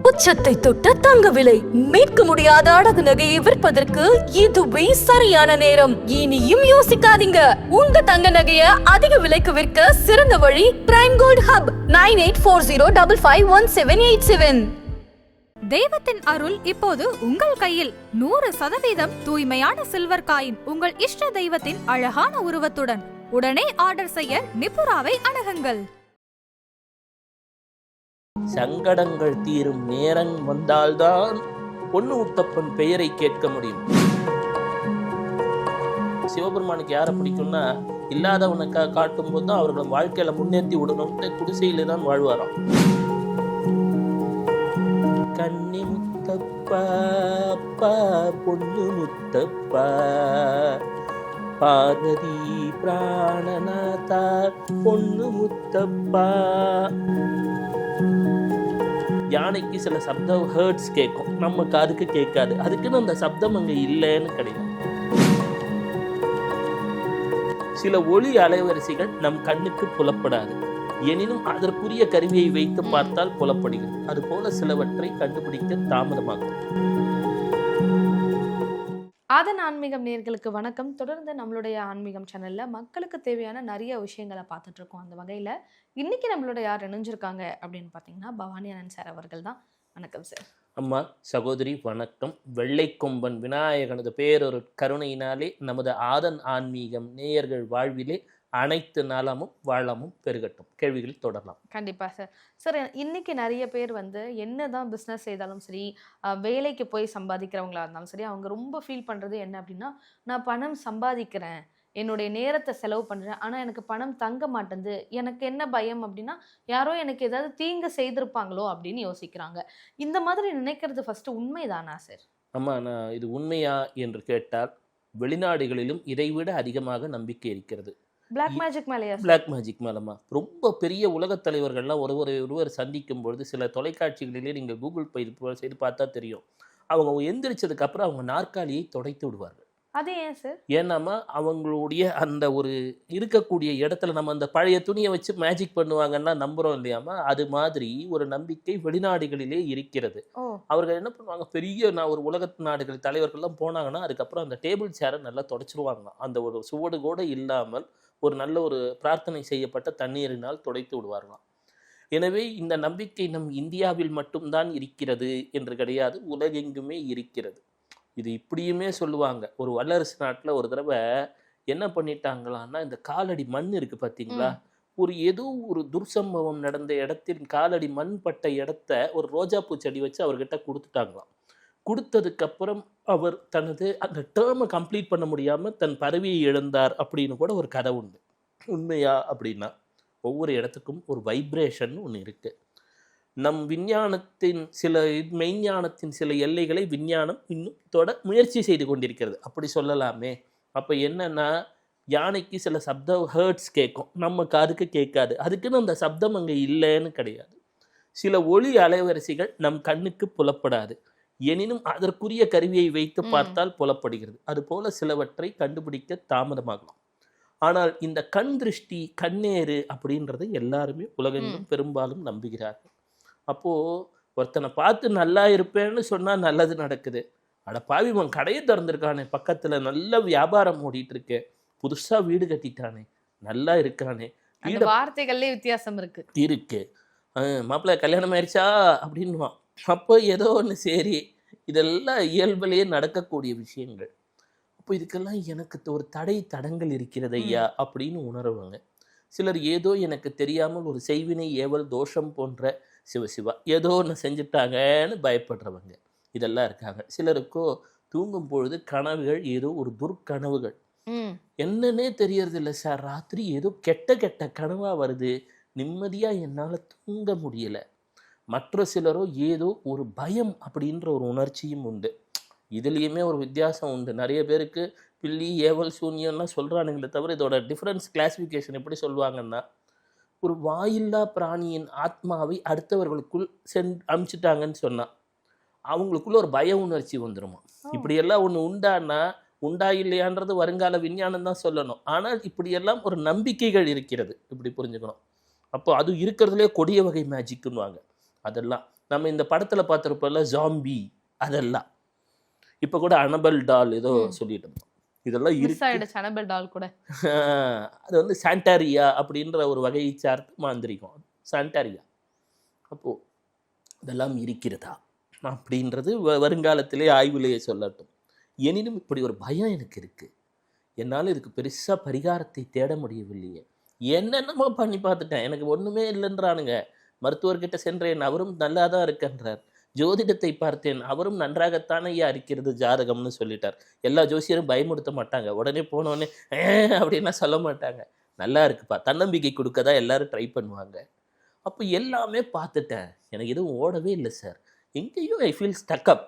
உச்சத்தை தொட்ட தங்க விலை மீட்க முடியாத அடகு நகையை விற்பதற்கு இதுவே சரியான நேரம். இனியும் யோசிக்காதீங்க. உங்க தங்க நகைய அதிக விலைக்கு விற்க சிறந்த வழி பிரைம் கோல்ட் ஹப் 9840551787. தெய்வத்தின் அருள் இப்போது உங்கள் கையில். 100% தூய்மையான சில்வர் காயின் உங்கள் இஷ்ட தெய்வத்தின் அழகான உருவத்துடன் உடனே ஆர்டர் செய்ய நிபுராவை அணுகுங்கள். சங்கடங்கள் தீரும் நேரம் வந்தால்தான் பொண்ணு உத்தப்பன் பெயரை கேட்க முடியும். சிவபெருமானுக்கு யாரை பிடிக்கும்னா, இல்லாதவனுக்காக காட்டும் போது தான் அவர்களை வாழ்க்கையில முன்னேற்றி விடணும்னு குடிசையில தான் வாழ்வாராம். கன்னி முத்தப்பா பொண்ணு முத்தப்பா, பார்வதி பிராணநாதா பொண்ணு முத்தப்பா. யானைக்கு சில சப்தம் ஹர்ட்ஸ் கேட்கும், நம்ம காதுக்கு கேட்காது. அதுக்குன்னு அந்த சப்தம் அங்க இல்லைன்னு கிடையாது. சில ஒளி அலைவரிசைகள் நம் கண்ணுக்கு புலப்படாது, எனினும் அதற்குரிய கருவியை வைத்து பார்த்தால் புலப்படுகிறது. அதுபோல சிலவற்றை கண்டுபிடிக்க தாமதமாகும். ஆதன் ஆன்மீகம் நேயர்களுக்கு வணக்கம். தொடர்ந்து நம்மளுடைய ஆன்மீகம் சேனல்ல மக்களுக்கு தேவையான நிறைய விஷயங்களை பார்த்துட்டு இருக்கோம். அந்த வகையில இன்னைக்கு நம்மளோட யார் இணைஞ்சிருக்காங்க அப்படின்னு பார்த்தீங்கன்னா பவானி அனந்த் சார் அவர்கள் தான். வணக்கம் சார். அம்மா சகோதரி வணக்கம். வெள்ளைக்கொம்பன் விநாயகனது பேரொரு கருணையினாலே நமது ஆதன் ஆன்மீகம் நேயர்கள் வாழ்விலே அனைத்து நலமும் வளமும் பெருகட்டும். கேள்விகள் தொடரலாம். கண்டிப்பா சார். சார், இன்னைக்கு நிறைய பேர் என்னதான் பிஸ்னஸ் செய்தாலும் சரி, வேலைக்கு போய் சம்பாதிக்கிறவங்களா இருந்தாலும் சரி, அவங்க ரொம்ப ஃபீல் பண்றது என்ன அப்படின்னா, நான் பணம் சம்பாதிக்கிறேன், என்னுடைய நேரத்தை செலவு பண்றேன், ஆனா எனக்கு பணம் தங்க மாட்டேங்குது. எனக்கு என்ன பயம் அப்படின்னா, யாரோ எனக்கு ஏதாவது தீங்கு செய்திருப்பாங்களோ அப்படின்னு யோசிக்கிறாங்க. இந்த மாதிரி நினைக்கிறது ஃபர்ஸ்ட் உண்மைதானா சார்? அம்மா, நான் இது உண்மையா என்று கேட்டால் வெளிநாடுகளிலும் இதைவிட அதிகமாக நம்பிக்கை இருக்கிறது. பிளாக் மேஜிக் மேலையா? பிளாக் மேஜிக் மேலமா ரொம்ப பெரிய உலகத் தலைவர்கள்லாம் ஒருவர் சந்திக்கும் பொழுது சில தொலைக்காட்சிகளிலே நீங்கள் கூகுள் செய்து பார்த்தா தெரியும். அவங்க எந்திரிச்சதுக்கு அப்புறம் அவங்க நாற்காலியை துடைத்து விடுவார்கள். அது ஏன் சார்? ஏன்னாமா அவங்களுடைய அந்த ஒரு இருக்கக்கூடிய இடத்துல நம்ம அந்த பழைய துணியை வச்சு மேஜிக் பண்ணுவாங்கன்னா நம்புறோம் இல்லையாமா, அது மாதிரி ஒரு நம்பிக்கை வெளிநாடுகளிலே இருக்கிறது. அவர்கள் என்ன பண்ணுவாங்க, பெரிய ஒரு உலகத்து நாடுகள் தலைவர்கள்லாம் போனாங்கன்னா அதுக்கப்புறம் அந்த டேபிள் சேரை நல்லா துடைச்சிருவாங்க. அந்த ஒரு சுவடு கூட இல்லாமல் ஒரு நல்ல ஒரு பிரார்த்தனை செய்யப்பட்ட தண்ணீரினால் துடைத்து விடுவார்களாம். எனவே இந்த நம்பிக்கை நம் இந்தியாவில் மட்டும்தான் இருக்கிறது என்று கிடையாது, உலகெங்குமே இருக்கிறது. இது இப்படியுமே சொல்லுவாங்க. ஒரு வல்லரசு நாட்டில் ஒரு தடவை என்ன பண்ணிட்டாங்களான்னா, இந்த காலடி மண் இருக்கு பார்த்தீங்களா, ஏதோ ஒரு துர்சம்பவம் நடந்த இடத்தில் காலடி மண் பட்ட இடத்த ஒரு ரோஜாப்பூ செடி வச்சு அவர்கிட்ட கொடுத்துட்டாங்களாம். கொடுத்ததுக்கப்புறம் அவர் தனது அந்த டேர்மை கம்ப்ளீட் பண்ண முடியாமல் தன் பதவியை இழந்தார் அப்படின்னு கூட ஒரு கதை உண்டு. உண்மையா அப்படின்னா, ஒவ்வொரு இடத்துக்கும் ஒரு வைப்ரேஷன் ஒன்று இருக்குது. நம் விஞ்ஞானத்தின் மெய்ஞானத்தின் சில எல்லைகளை விஞ்ஞானம் இன்னும் முயற்சி செய்து கொண்டிருக்கிறது, அப்படி சொல்லலாமே. அப்போ என்னன்னா, யானைக்கு சில சப்தம் ஹர்ட்ஸ் கேட்கும், நம்ம காதுக்கு கேட்காது. அதுக்குன்னு அந்த சப்தம் அங்கே இல்லைன்னு கிடையாது. சில ஒளி அலைவரிசைகள் நம் கண்ணுக்கு புலப்படாது, எனினும் அதற்குரிய கருவியை வைத்து பார்த்தால் புலப்படுகிறது. அதுபோல சிலவற்றை கண்டுபிடிக்க தாமதமாகலாம். ஆனால் இந்த கண் திருஷ்டி, கண்ணேறு அப்படின்றது எல்லாருமே உலகெங்கும் பெரும்பாலும் நம்புகிறார்கள். அப்போது ஒருத்தனை பார்த்து நல்லா இருப்பேன்னு சொன்னால் நல்லது நடக்குது. அட பாவி, அவன் கடையை திறந்துருக்கானே, பக்கத்தில் நல்ல வியாபாரம் ஓடிட்டு இருக்கேன், புதுசாக வீடு கட்டிட்டானே, நல்லா இருக்கானே, வார்த்தைகள்லேயே வித்தியாசம் இருக்கு. மாப்பிள்ளை கல்யாணம் ஆயிடுச்சா அப்படின்வான். அப்போ ஏதோ ஒன்று சரி, இதெல்லாம் இயல்பிலேயே நடக்கக்கூடிய விஷயங்கள். அப்போ இதுக்கெல்லாம் எனக்கு ஒரு தடங்கள் இருக்கிறது ஐயா அப்படின்னு உணர்வாங்க. சிலர் ஏதோ எனக்கு தெரியாமல் ஒரு செய்வினை ஏவல் தோஷம் போன்ற சிவசிவா ஏதோ ஒன்று செஞ்சுட்டாங்கன்னு பயப்படுறவங்க இதெல்லாம் இருக்காங்க. சிலருக்கோ தூங்கும் பொழுது கனவுகள் ஏதோ ஒரு துர்க்கனவுகள், என்னன்னே தெரியறதில்லை சார், ராத்திரி ஏதோ கெட்ட கனவாக வருது, நிம்மதியாக என்னால் தூங்க முடியலை. மற்ற சிலரோ ஏதோ ஒரு பயம் அப்படின்ற ஒரு உணர்ச்சியும் உண்டு. இதுலேயுமே ஒரு வித்தியாசம் உண்டு. நிறைய பேருக்கு பில்லி ஏவல் சூன்யம்லாம் சொல்கிறானுங்களே தவிர இதோட டிஃப்ரென்ஸ் கிளாஸிஃபிகேஷன் எப்படி சொல்லுவாங்கன்னா, ஒரு வாயில்லா பிராணியின் ஆத்மாவை அடுத்தவர்களுக்குள் அனுப்பிச்சிட்டாங்கன்னு சொன்னால் அவங்களுக்குள்ள ஒரு பய உணர்ச்சி வந்துடுமா. இப்படியெல்லாம் ஒன்று உண்டா இல்லையான்றது வருங்கால விஞ்ஞானம் தான் சொல்லணும். ஆனால் இப்படியெல்லாம் ஒரு நம்பிக்கைகள் இருக்கிறது, இப்படி புரிஞ்சுக்கணும். அப்போ அது இருக்கிறதுலே கொடிய வகை மேஜிக்குன்னுவாங்க. அதெல்லாம் நம்ம இந்த படத்தில் பார்த்துருப்போம்ல ஜாம்பி, அதெல்லாம் இப்போ கூட அனபல் டால் ஏதோ சொல்லிட்டு இருந்தோம், இதெல்லாம் இருக்கு. அனபல் டால் கூட அது வந்து சாண்டாரியா அப்படின்ற ஒரு வகையை சார்ந்து மாந்திரிகம் சாண்டாரியா. அப்போது இதெல்லாம் இருக்கிறதா அப்படின்றது வருங்காலத்திலே ஆய்விலேயே சொல்லட்டும். எனினும் இப்படி ஒரு பயம் எனக்கு இருக்குது. என்னால் இதுக்கு பெருசாக பரிகாரத்தை தேட முடியவில்லையே. என்னென்னமோ பண்ணி பார்த்துட்டேன், எனக்கு ஒன்றுமே இல்லைன்றானுங்க. மருத்துவர்கிட்ட சென்றேன், அவரும் நல்லா தான் இருக்கின்றார். ஜோதிடத்தை பார்த்தேன், அவரும் நன்றாகத்தானே ஐயா இருக்கிறது ஜாதகம்னு சொல்லிட்டார். எல்லா ஜோசியரும் பயமுறுத்த மாட்டாங்க, உடனே போனோடனே அப்படின்னா சொல்ல மாட்டாங்க. நல்லா இருக்குப்பா, தன்னம்பிக்கை கொடுக்க தான் எல்லாரும் ட்ரை பண்ணுவாங்க. அப்போ எல்லாமே பார்த்துட்டேன், எனக்கு எதுவும் ஓடவே இல்லை சார், எங்கேயோ ஐ ஃபீல் ஸ்டக்கப்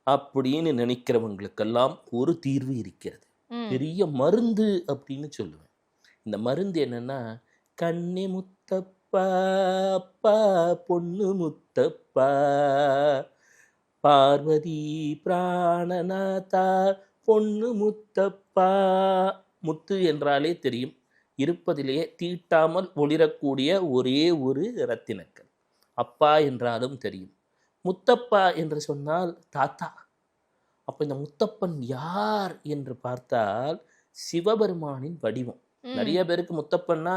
அப்படின்னு நினைக்கிறவங்களுக்கெல்லாம் ஒரு தீர்வு இருக்கிறது. பெரிய மருந்து அப்படின்னு சொல்லுவேன். இந்த மருந்து என்னன்னா, கண்ணே முத்தப்பா அப்பா பொண்ணு முத்தப்பா பார்வதி பிராணநாதா பொண்ணு முத்தப்பா. முத்து என்றாலே தெரியும், இருப்பதிலேயே தீட்டாமல் ஒளிரக்கூடிய ஒரே ஒரு இரத்தினக்கல். அப்பா என்றாலும் தெரியும். முத்தப்பா என்று சொன்னால் தாத்தா. அப்போ இந்த முத்தப்பன் யார் என்று பார்த்தால் சிவபெருமானின் வடிவம். நிறைய பேருக்கு முத்தப்பன்னா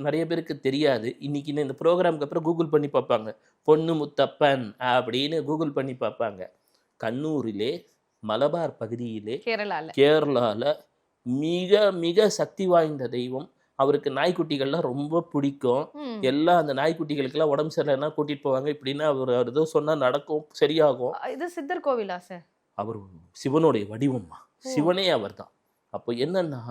நிறைய பேருக்கு தெரியாது. இன்னைக்கு இந்த ப்ரோக்ராமுக்கு அப்புறம் கூகுள் பண்ணி பார்ப்பாங்க, பொண்ணு முத்தப்பன் அப்படின்னு கூகுள் பண்ணி பார்ப்பாங்க. கண்ணூரிலே மலபார் பகுதியிலே கேரளாவில் மிக மிக சக்தி வாய்ந்த தெய்வம். அவருக்கு நாய்க்குட்டிகள்லாம் ரொம்ப பிடிக்கும். எல்லாம் அந்த நாய்க்குட்டிகளுக்கெல்லாம் உடம்பு சரியில்லைன்னா கூட்டிட்டு போவாங்க. இப்படின்னா அவர் ஏதோ சொன்னா நடக்கும், சரியாகும். இது சித்தர் கோவிலா சார்? அவர் சிவனுடைய வடிவம்மா, சிவனே அவர் தான். அப்போ என்னன்னா,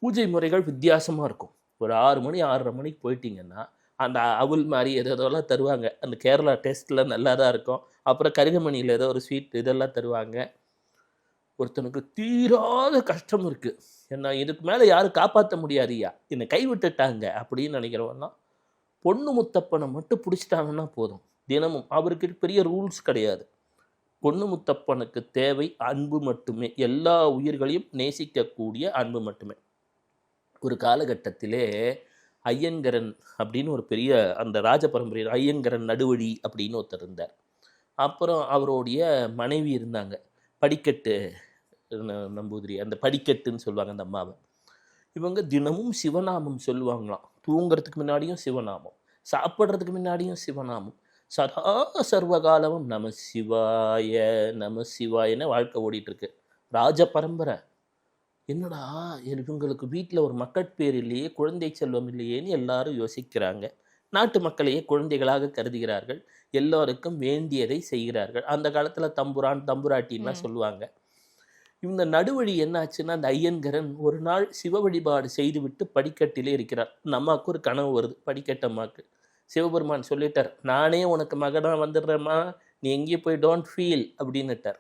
பூஜை முறைகள் வித்தியாசமா இருக்கும். ஒரு 6 மணி 6:30 மணிக்கு போயிட்டீங்கன்னா அந்த அவுல் மாதிரி எதெல்லாம் தருவாங்க. அந்த கேரளா டேஸ்ட்ல நல்லா தான் இருக்கும். அப்புறம் கருகமணியில் ஏதோ ஒரு ஸ்வீட் இதெல்லாம் தருவாங்க. ஒருத்தனுக்கு தீராத கஷ்டம் இருக்கு, என்ன இதுக்கு மேலே யாரும் காப்பாற்ற முடியாதுயா, என்னை கைவிட்டுட்டாங்க அப்படின்னு நினைக்கிறவன்னா பொண்ணு முத்தப்பனை மட்டும் பிடிச்சிட்டாங்கன்னா போதும். தினமும் அவருக்கு பெரிய ரூல்ஸ் கிடையாது. பொண்ணு முத்தப்பனுக்கு தேவை அன்பு மட்டுமே, எல்லா உயிர்களையும் நேசிக்கக்கூடிய அன்பு மட்டுமே. ஒரு காலகட்டத்திலே ஐயங்கரன் அப்படின்னு ஒரு பெரிய அந்த ராஜ பரம்பரையில் ஐயங்கரன் நடுவழி அப்படின்னு ஒருத்தர் இருந்தார். அப்புறம் அவருடைய மனைவி இருந்தாங்க, படிக்கட்டு நம்பூதிரி, அந்த படிக்கட்டுன்னு சொல்லுவாங்க அந்த அம்மாவை. இவங்க தினமும் சிவநாமம் சொல்லுவாங்களாம். தூங்குறதுக்கு முன்னாடியும் சிவநாமம், சாப்பிட்றதுக்கு முன்னாடியும் சிவநாமம், சதா சர்வகாலமும் நம சிவாய நம சிவாயன்னு வாழ்க்கை ஓடிட்டுருக்கு. ராஜ பரம்பரை. என்னடா இவங்களுக்கு வீட்டில் ஒரு மக்கட்பேர் இல்லையே, குழந்தை செல்வம் இல்லையேன்னு எல்லாரும் யோசிக்கிறாங்க. நாட்டு மக்களையே குழந்தைகளாக கருதுகிறார்கள், எல்லோருக்கும் வேண்டியதை செய்கிறார்கள். அந்த காலத்தில் தம்புரான் தம்புராட்டின்லாம் சொல்லுவாங்க. இந்த நடுவழி என்னாச்சுன்னா, அந்த ஐயன்கரன் ஒரு நாள் சிவ வழிபாடு செய்துவிட்டு படிக்கட்டிலே இருக்கிறார். அந்த அம்மாவுக்கு ஒரு கனவு வருது, படிக்கட்டு அம்மாவுக்கு. சிவபெருமான் சொல்லிட்டார், நானே உனக்கு மகனாக வந்துடுறேம்மா, நீ எங்கேயும் போய் டோன்ட் ஃபீல் அப்படின்னுட்டார்.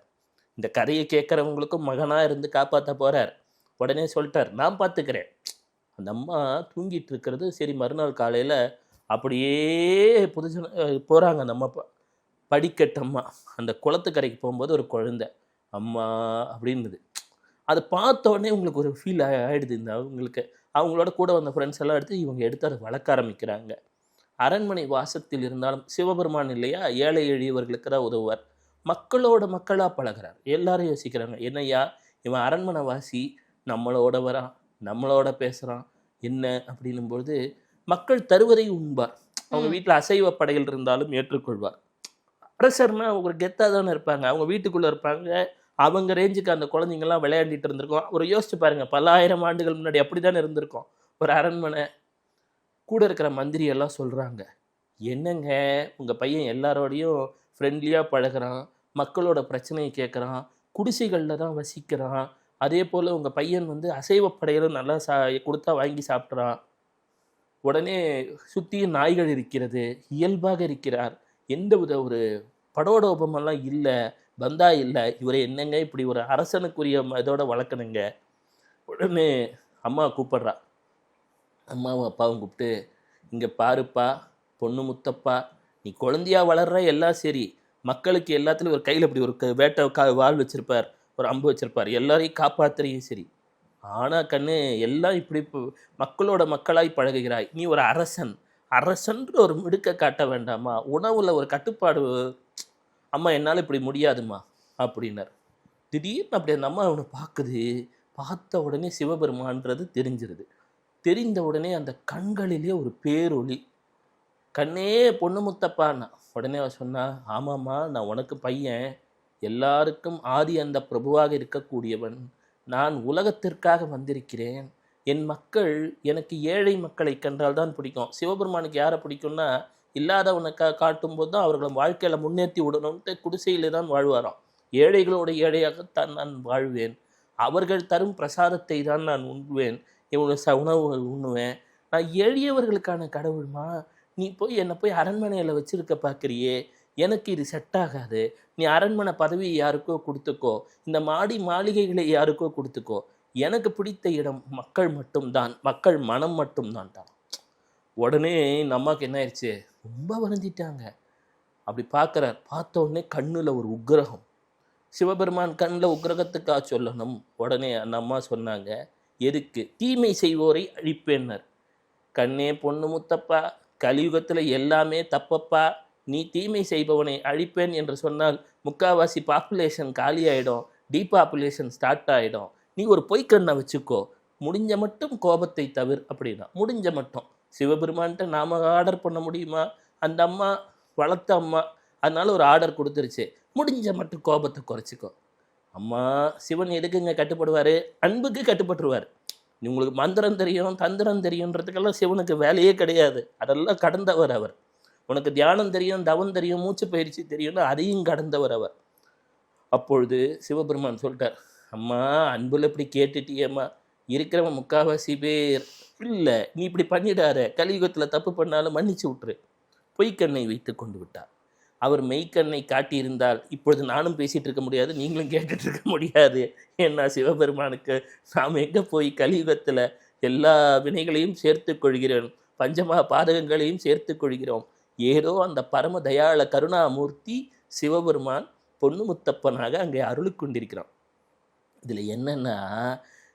இந்த கதையை கேட்குறவங்களுக்கும் மகனாக இருந்து காப்பாற்ற போகிறார். உடனே சொல்லிட்டார், நான் பார்த்துக்கிறேன். அந்த அம்மா தூங்கிட்டு இருக்கிறது. சரி, மறுநாள் காலையில் அப்படியே புதுசு போகிறாங்க அந்த அம்மா படிக்கட்டம்மா. அந்த குளத்துக்கரைக்கு போகும்போது ஒரு குழந்தை அம்மா அப்படின்னுது. அதை பார்த்தோடனே உங்களுக்கு ஒரு ஃபீல் ஆகிடுது. இந்த அவங்களோட கூட வந்த ஃப்ரெண்ட்ஸ் எல்லாம் எடுத்து இவங்க எடுத்து அதை வளர்க்க ஆரம்பிக்கிறாங்க. அரண்மனை வாசத்தில் இருந்தாலும் சிவபெருமான் இல்லையா, ஏழை எளியவர்களுக்கு தான் உதவுவார். மக்களோட மக்களாக பழகிறார். எல்லாரும் யோசிக்கிறாங்க, என்னையா இவன் அரண்மனை வாசி, நம்மளோட வரான், நம்மளோட பேசுகிறான் என்ன அப்படின்னும்பொழுது மக்கள் தருவதை உண்பார். அவங்க வீட்டில் அசைவ படைகள் இருந்தாலும் ஏற்றுக்கொள்வார். அரசர்னா ஒரு கெத்தாக தானே இருப்பாங்க, அவங்க வீட்டுக்குள்ளே இருப்பாங்க. அவங்க ரேஞ்சுக்கு அந்த குழந்தைங்கள்லாம் விளையாண்டிட்டு இருந்திருக்கோம். ஒரு யோசிச்சு பாருங்கள், பல ஆயிரம் ஆண்டுகள் முன்னாடி அப்படி தானே இருந்திருக்கோம் ஒரு அரண்மனை. கூட இருக்கிற மந்திரி எல்லாம் சொல்கிறாங்க, என்னங்க உங்கள் பையன் எல்லாரோடையும் ஃப்ரெண்ட்லியாக பழகிறான், மக்களோட பிரச்சனையை கேட்குறான், குடிசைகளில் தான் வசிக்கிறான், அதே போல் உங்கள் பையன் அசைவப்படையிலும் நல்லா கொடுத்தா வாங்கி சாப்பிட்றான், உடனே சுற்றியும் நாய்கள் இருக்கிறது, இயல்பாக இருக்கிறார், எந்த வித ஒரு படோடோபமெல்லாம் இல்லை, பந்தா இல்லை, இவரை என்னங்க இப்படி ஒரு அரசனுக்குரிய இதோட வளர்க்கணுங்க. உடனே அம்மா கூப்பிட்றா. அம்மாவும் அப்பாவும் கூப்பிட்டு, இங்கே பாருப்பா பொண்ணு முத்தப்பா, நீ குழந்தையா வளர்ற எல்லாம் சரி, மக்களுக்கு எல்லாத்துலேயும் ஒரு கையில் இப்படி ஒரு வேட்டை வாள் வச்சுருப்பார், ஒரு அம்பு வச்சுருப்பார், எல்லாரையும் காப்பாற்றுறையும் சரி. ஆனால் கண்ணு எல்லாம் இப்படி மக்களோட மக்களாய் பழகுகிறாய், நீ ஒரு அரசன், அரசன்ற ஒரு மிடுக்க காட்ட வேண்டாமா? உணவுல ஒரு கட்டுப்பாடு, அம்மா என்னால் இப்படி முடியாதும்மா அப்படின்னார். திடீர்னு அப்படி அந்த அம்மா அவனை பார்க்குது. பார்த்த உடனே சிவபெருமான்றது தெரிஞ்சிருது. தெரிந்த உடனே அந்த கண்களிலே ஒரு பேரொளி. கண்ணே பொண்ணு முத்தப்பான்னா. உடனே அவ சொன்னா, ஆமாம்மா நான் உனக்கு பையன், எல்லாருக்கும் ஆதி அந்த பிரபுவாக இருக்கக்கூடியவன், நான் உலகத்திற்காக வந்திருக்கிறேன். என் மக்கள், எனக்கு ஏழை மக்களை கண்டால் தான் பிடிக்கும். சிவபெருமானுக்கு யாரை பிடிக்கும்னா, இல்லாதவனை காட்டும்போது தான் அவர்களை வாழ்க்கையில் முன்னேற்றி விடணும்ட்டு குடிசையிலே தான் வாழ்வாராம். ஏழைகளோட ஏழையாகத்தான் நான் வாழ்வேன், அவர்கள் தரும் பிரசாதத்தை தான் நான் உண்ணுவேன், உணவு உண்ணுவேன், நான் எளியவர்களுக்கான கடவுள்மா. நீ போய் என்னை போய் அரண்மனையில் வச்சிருக்க பார்க்குறியே, எனக்கு இது செட் ஆகாது. நீ அரண்மனை பதவியை யாருக்கோ கொடுத்துக்கோ, இந்த மாடி மாளிகைகளை யாருக்கோ கொடுத்துக்கோ, எனக்கு பிடித்த இடம் மக்கள் மட்டும்தான், மக்கள் மனம் மட்டும்தான் தான். உடனே இந்த அம்மாவுக்கு என்ன ஆயிடுச்சு, ரொம்ப வரைஞ்சிட்டாங்க. அப்படி பார்க்குறார். பார்த்த உடனே கண்ணில் ஒரு உக்கிரகம். சிவபெருமான் கண்ணில் உக்கிரகத்துக்காக சொல்லணும். உடனே அந்த அம்மா சொன்னாங்க, எதுக்கு? தீமை செய்வோரை அழிப்பேன்னர். கண்ணே பொண்ணு முத்தப்பா, கலியுகத்தில் எல்லாமே தப்பப்பா, நீ தீமை செய்பவனை அழிப்பேன் என்று சொன்னால் முக்காவாசி பாப்புலேஷன் காலி ஆகிடும், டீபாப்புலேஷன் ஸ்டார்ட் ஆகிடும். நீ ஒரு பொய்க்கண்ணை வச்சுக்கோ, முடிஞ்ச மட்டும் கோபத்தை தவிர அப்படின்னா. முடிஞ்ச மட்டும் சிவபெருமான்கிட்ட நாம் ஆர்டர் பண்ண முடியுமா? அந்த அம்மா வளர்த்த அம்மா, அதனால ஒரு ஆர்டர் கொடுத்துருச்சு, முடிஞ்ச மட்டும் கோபத்தை குறைச்சிக்கோ. அம்மா சிவன் எதுக்குங்க கட்டுப்படுவார்? அன்புக்கு கட்டுப்பட்டுருவார். உங்களுக்கு மந்திரம் தெரியும் தந்திரம் தெரியுன்றதுக்கெல்லாம் சிவனுக்கு வேலையே கிடையாது, அதெல்லாம் கடந்தவர் அவர். உனக்கு தியானம் தெரியும், தவம் தெரியும், மூச்சு பயிற்சி தெரியும்னா அதையும் கடந்தவர் அவர். அப்பொழுது சிவபெருமான் சொல்லிட்டார், அம்மா அன்புல இப்படி கேட்டுட்டியம்மா, இருக்கிறவன் முக்காவாசி பேர் இல்லை, நீ இப்படி பண்ணிடாத, கலியுகத்தில் தப்பு பண்ணாலும் மன்னிச்சு விட்டுரு. பொய்க்கண்ணை வைத்து கொண்டு விட்டார். அவர் மெய்க்கண்ணை காட்டியிருந்தால் இப்பொழுது நானும் பேசிகிட்டு இருக்க முடியாது, நீங்களும் கேட்டுட்டு இருக்க முடியாது. ஏன்னா சிவபெருமானுக்கு நாம் எங்கே போய் கலியுகத்தில் எல்லா வினைகளையும் சேர்த்து கொள்கிறோம், பஞ்சமா பாதகங்களையும் சேர்த்து கொள்கிறோம். ஏதோ அந்த பரம தயாள கருணாமூர்த்தி சிவபெருமான் பொண்ணு முத்தப்பனாக அங்கே அருளி கொண்டிருக்கிறான். இதில் என்னென்னா,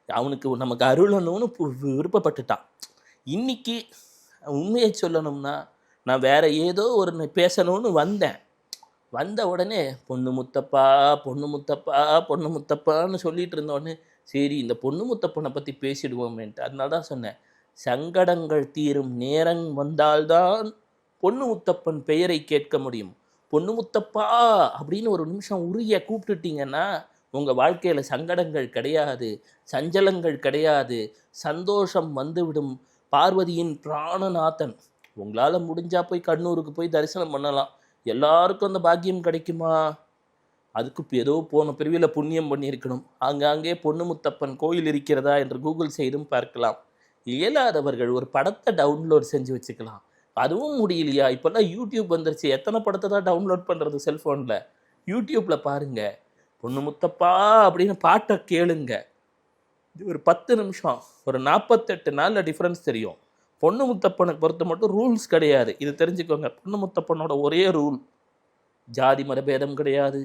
அவனுக்கு நமக்கு அருளணும்னு விருப்பப்பட்டுட்டான். இன்னைக்கு உண்மையை சொல்லணும்னா, நான் வேற ஏதோ ஒரு பேசணும்னு வந்த உடனே பொண்ணு முத்தப்பா பொண்ணு முத்தப்பா பொண்ணு முத்தப்பான்னு சொல்லிட்டு இருந்தோடனே, சரி இந்த பொண்ணு முத்தப்பனை பற்றி பேசிடுவோமேன்ட்டு. அதனால தான் சொன்னேன், சங்கடங்கள் தீரும் நேரம் வந்தால்தான் பொண்ணு முத்தப்பன் பெயரை கேட்க முடியும். பொண்ணு முத்தப்பா அப்படின்னு ஒரு நிமிஷம் உருகிய கூப்பிட்டுட்டீங்கன்னா உங்கள் வாழ்க்கையில் சங்கடங்கள் கிடையாது, சஞ்சலங்கள் கிடையாது, சந்தோஷம் வந்துவிடும். பார்வதியின் பிராணநாதன். உங்களால் முடிஞ்சால் போய் கண்ணூருக்கு போய் தரிசனம் பண்ணலாம். எல்லாருக்கும் அந்த பாக்கியம் கிடைக்குமா? அதுக்கு ஏதோ போன பிரிவில் புண்ணியம் பண்ணியிருக்கணும். ஆங்காங்கே பொண்ணு முத்தப்பன் கோயில் இருக்கிறதா என்று கூகுள் செய்தும் பார்க்கலாம். இயலாதவர்கள் ஒரு படத்தை டவுன்லோட் செஞ்சு வச்சுக்கலாம். அதுவும் முடியலையா? இப்போல்லாம் யூடியூப் வந்துருச்சு, எத்தனை படத்தை தான் டவுன்லோட் பண்ணுறது செல்ஃபோனில். யூடியூப்பில் பாருங்கள், பொண்ணு முத்தப்பா அப்படின்னு பாட்டை கேளுங்க. இது ஒரு 10 நிமிஷம், ஒரு 48 நாளில் டிஃப்ரென்ஸ் தெரியும். பொண்ணு முத்தப்பனுக்கு பொறுத்த மட்டும் ரூல்ஸ் கிடையாது, இது தெரிஞ்சுக்கோங்க. பொண்ணு முத்தப்பனோட ஒரே ரூல், ஜாதி மத பேதம் கிடையாது,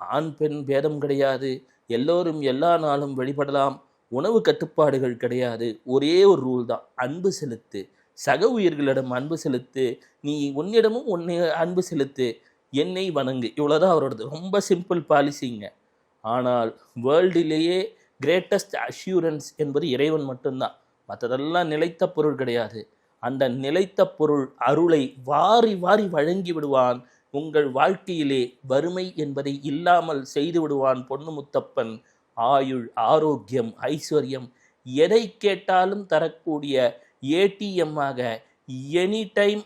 ஆண் பெண் பேதம் கிடையாது, எல்லோரும் எல்லா நாளும் வழிபடலாம், உணவு கட்டுப்பாடுகள் கிடையாது. ஒரே ஒரு ரூல் தான், அன்பு செலுத்து, சக உயிர்களிடம் அன்பு செலுத்து, நீ உன்னிடமும் உன்னை அன்பு செலுத்து, என்னை வணங்கு. இவ்வளோதான் அவரோடது. ரொம்ப சிம்பிள் பாலிசிங்க. ஆனால் வேர்ல்டிலேயே கிரேட்டஸ்ட் அஷ்யூரன்ஸ் என்பது இறைவன் மட்டும்தான். மற்றதெல்லாம் நிலைத்த பொருள் கிடையாது. அந்த நிலைத்த பொருள் அருளை வாரி வாரி வழங்கி விடுவான். உங்கள் வாழ்க்கையிலே வறுமை என்பதை இல்லாமல் செய்து விடுவான் பொண்ணு முத்தப்பன். ஆயுள், ஆரோக்கியம், ஐஸ்வர்யம் எதை கேட்டாலும் தரக்கூடிய ஏடிஎம்மாக, எனி டைம்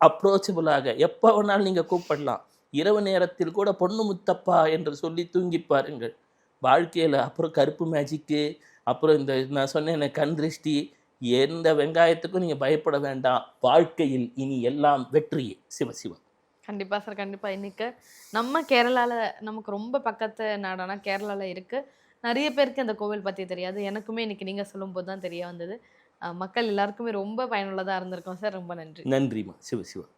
அப்ரோச்சபிளாக, எப்போ வேணாலும் நீங்கள் கூப்பிடலாம். இரவு நேரத்தில் கூட பொண்ணு முத்தப்பா என்று சொல்லி தூங்கி பாருங்கள். வாழ்க்கையில் அப்புறம் கருப்பு மேஜிக்கு, அப்புறம் இந்த நான் சொன்னேன் கண் திருஷ்டி, எந்த வெங்காயத்துக்கும் நீங்கள் பயப்பட வேண்டாம். வாழ்க்கையில் இனி எல்லாம் வெற்றியே. சிவசிவம். கண்டிப்பாக சார், கண்டிப்பாக. இன்னைக்கு நம்ம கேரளாவில், நமக்கு ரொம்ப பக்கத்து நாடான கேரளாவில் இருக்குது. நிறைய பேருக்கு அந்த கோவில் பற்றி தெரியாது. எனக்குமே இன்னைக்கு நீங்கள் சொல்லும்போது தான் தெரிய வந்தது. மக்கள் எல்லாருக்குமே ரொம்ப பயனுள்ளதாக இருந்திருக்கும் சார். ரொம்ப நன்றி. நன்றிம்மா. சிவசிவம்.